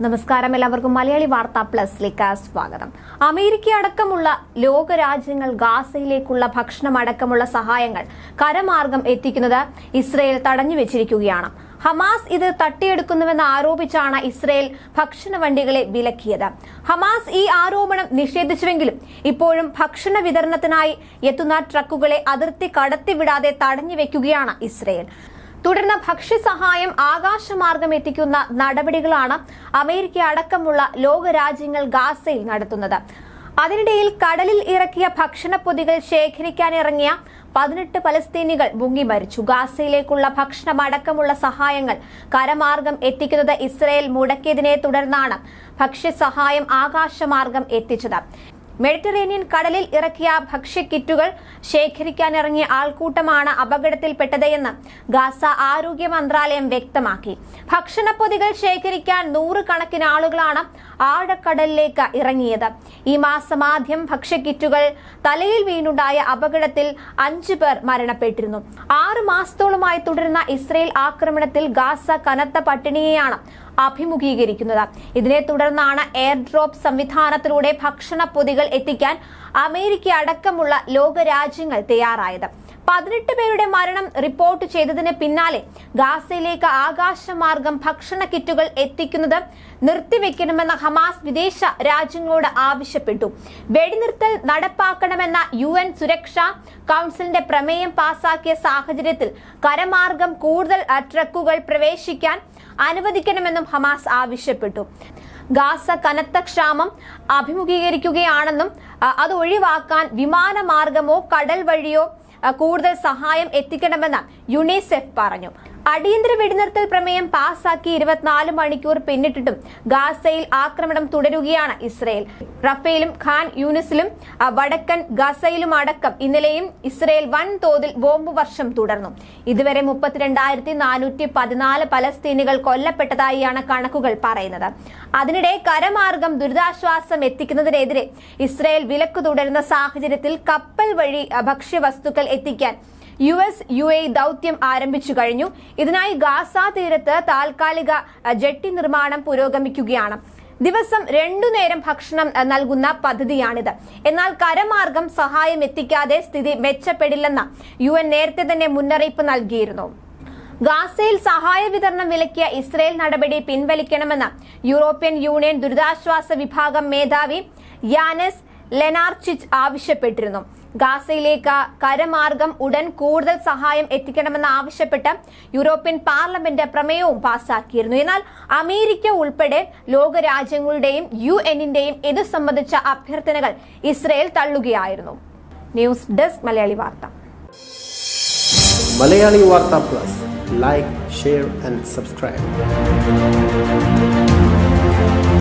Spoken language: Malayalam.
നമസ്കാരം, എല്ലാവർക്കും മലയാളി വാർത്താ പ്ലസിലേക്ക് സ്വാഗതം. അമേരിക്ക അടക്കമുള്ള ലോകരാജ്യങ്ങൾ ഗാസയിലേക്കുള്ള ഭക്ഷണമടക്കമുള്ള സഹായങ്ങൾ കരമാർഗം എത്തിക്കുന്നത് ഇസ്രയേൽ തടഞ്ഞുവെച്ചിരിക്കുകയാണ്. ഹമാസ് ഇത് തട്ടിയെടുക്കുന്നുവെന്ന് ആരോപിച്ചാണ് ഇസ്രയേൽ ഭക്ഷണ വണ്ടികളെ വിലക്കിയത്. ഹമാസ് ഈ ആരോപണം നിഷേധിച്ചുവെങ്കിലും ഇപ്പോഴും ഭക്ഷണ വിതരണത്തിനായി എത്തുന്ന ട്രക്കുകളെ അതിർത്തി കടത്തിവിടാതെ തടഞ്ഞുവെക്കുകയാണ് ഇസ്രയേൽ. തുടർന്ന് ഭക്ഷ്യസഹായം ആകാശമാർഗം എത്തിക്കുന്ന നടപടികളാണ് അമേരിക്ക അടക്കമുള്ള ലോകരാജ്യങ്ങൾ ഗാസയിൽ നടത്തുന്നത്. അതിനിടയിൽ കടലിൽ ഇറക്കിയ ഭക്ഷണപ്പൊതികൾ ശേഖരിക്കാനിറങ്ങിയ 18 പലസ്തീനികൾ മുങ്ങി മരിച്ചു. ഗാസയിലേക്കുള്ള ഭക്ഷണമടക്കമുള്ള സഹായങ്ങൾ കരമാർഗം എത്തിക്കുന്നത് ഇസ്രയേൽ മുടക്കിയതിനെ തുടർന്നാണ് ഭക്ഷ്യസഹായം ആകാശമാർഗം എത്തിച്ചത്. മെഡിറ്ററേനിയൻ കടലിൽ ഇറക്കിയ ഭക്ഷ്യക്കിറ്റുകൾ ശേഖരിക്കാനിറങ്ങിയ ആൾക്കൂട്ടമാണ് അപകടത്തിൽപ്പെട്ടത് എന്ന് ഗാസ ആരോഗ്യ മന്ത്രാലയം വ്യക്തമാക്കി. ഭക്ഷണപ്പൊതികൾ ശേഖരിക്കാൻ 100 കണക്കിന് ആളുകളാണ് ആഴക്കടലിലേക്ക് ഇറങ്ങിയത്. ഈ മാസം ആദ്യം ഭക്ഷ്യക്കിറ്റുകൾ തലയിൽ വീണുണ്ടായ അപകടത്തിൽ 5 പേർ മരണപ്പെട്ടിരുന്നു. 6 മാസത്തോളമായി തുടരുന്ന ഇസ്രയേൽ ആക്രമണത്തിൽ ഗാസ കനത്ത പട്ടിണിയെയാണ് അഭിമുഖീകരിക്കുന്നത്. ഇതിനെ തുടർന്നാണ് എയർ ഡ്രോപ്പ് സംവിധാനത്തിലൂടെ ഭക്ഷണ പൊതികൾ എത്തിക്കാൻ അമേരിക്ക അടക്കമുള്ള ലോകരാജ്യങ്ങൾ തയ്യാറായത്. 18 പേരുടെ മരണം റിപ്പോർട്ട് ചെയ്തതിന് പിന്നാലെ ഗാസയിലേക്ക് ആകാശമാർഗം ഭക്ഷണ കിറ്റുകൾ എത്തിക്കുന്നത് നിർത്തിവെക്കണമെന്ന് ഹമാസ് വിദേശ രാജ്യങ്ങളോട് ആവശ്യപ്പെട്ടു. വെടിനിർത്തൽ നടപ്പാക്കണമെന്ന UN സുരക്ഷാ കൗൺസിലിന്റെ പ്രമേയം പാസാക്കിയ സാഹചര്യത്തിൽ കരമാർഗം കൂടുതൽ ട്രക്കുകൾ പ്രവേശിക്കാൻ അനുവദിക്കണമെന്നും ഹമാസ് ആവശ്യപ്പെട്ടു. ഗാസ കനത്ത ക്ഷാമം അഭിമുഖീകരിക്കുകയാണെന്നും അത് ഒഴിവാക്കാൻ വിമാനമാർഗമോ കടൽ വഴിയോ കൂടുതൽ സഹായം എത്തിക്കണമെന്ന് യുണിസെഫ് പറഞ്ഞു. അടിയന്തര വെടിനിർത്തൽ പ്രമേയം പാസാക്കി 24 മണിക്കൂർ പിന്നിട്ടിട്ടും ഗാസയിൽ ആക്രമണം തുടരുകയാണ് ഇസ്രയേൽ. റഫേലും ഖാൻ യൂനിസിലും വടക്കൻ ഗസയിലും അടക്കം ഇന്നലെയും ഇസ്രയേൽ വൻതോതിൽ ബോംബ് വർഷം തുടർന്നു. ഇതുവരെ 32,414 പലസ്തീനികൾ കൊല്ലപ്പെട്ടതായാണ് കണക്കുകൾ പറയുന്നത്. അതിനിടെ കരമാർഗം ദുരിതാശ്വാസം എത്തിക്കുന്നതിനെതിരെ ഇസ്രയേൽ വിലക്ക് തുടരുന്ന സാഹചര്യത്തിൽ കപ്പൽ വഴി ഭക്ഷ്യവസ്തുക്കൾ എത്തിക്കാൻ US-UAE ദൌത്യം ആരംഭിച്ചു കഴിഞ്ഞു. ഇതിനായി ഗാസ തീരത്ത് താൽക്കാലിക ജെട്ടി നിർമ്മാണം പുരോഗമിക്കുകയാണ്. ദിവസം 2 നേരം ഭക്ഷണം നൽകുന്ന പദ്ധതിയാണിത്. എന്നാൽ കരമാർഗം സഹായം എത്തിക്കാതെ സ്ഥിതി മെച്ചപ്പെടില്ലെന്ന് UN നേരത്തെ തന്നെ മുന്നറിയിപ്പ് നൽകിയിരുന്നു. ഗാസയിൽ സഹായ വിതരണം വിലക്കിയ ഇസ്രയേൽ നടപടി പിൻവലിക്കണമെന്ന് യൂറോപ്യൻ യൂണിയൻ ദുരിതാശ്വാസ വിഭാഗം മേധാവി യാനസ് ലെനാർച്ചിച്ച് ആവശ്യപ്പെട്ടിരുന്നു. ഗാസയിലേക്ക് കരമാർഗം ഉടൻ കൂടുതൽ സഹായം എത്തിക്കണമെന്ന് ആവശ്യപ്പെട്ട് യൂറോപ്യൻ പാർലമെന്റ് പ്രമേയവും പാസാക്കിയിരുന്നു. എന്നാൽ അമേരിക്ക ഉൾപ്പെടെ ലോകരാജ്യങ്ങളുടെയും UN-ന്റെയും ഇത് സംബന്ധിച്ച അഭ്യർത്ഥനകൾ ഇസ്രയേൽ തള്ളുകയായിരുന്നു. ന്യൂസ് ഡെസ്ക് മലയാളി വാർത്ത. മലയാളി വാർത്ത plus, like, share and subscribe.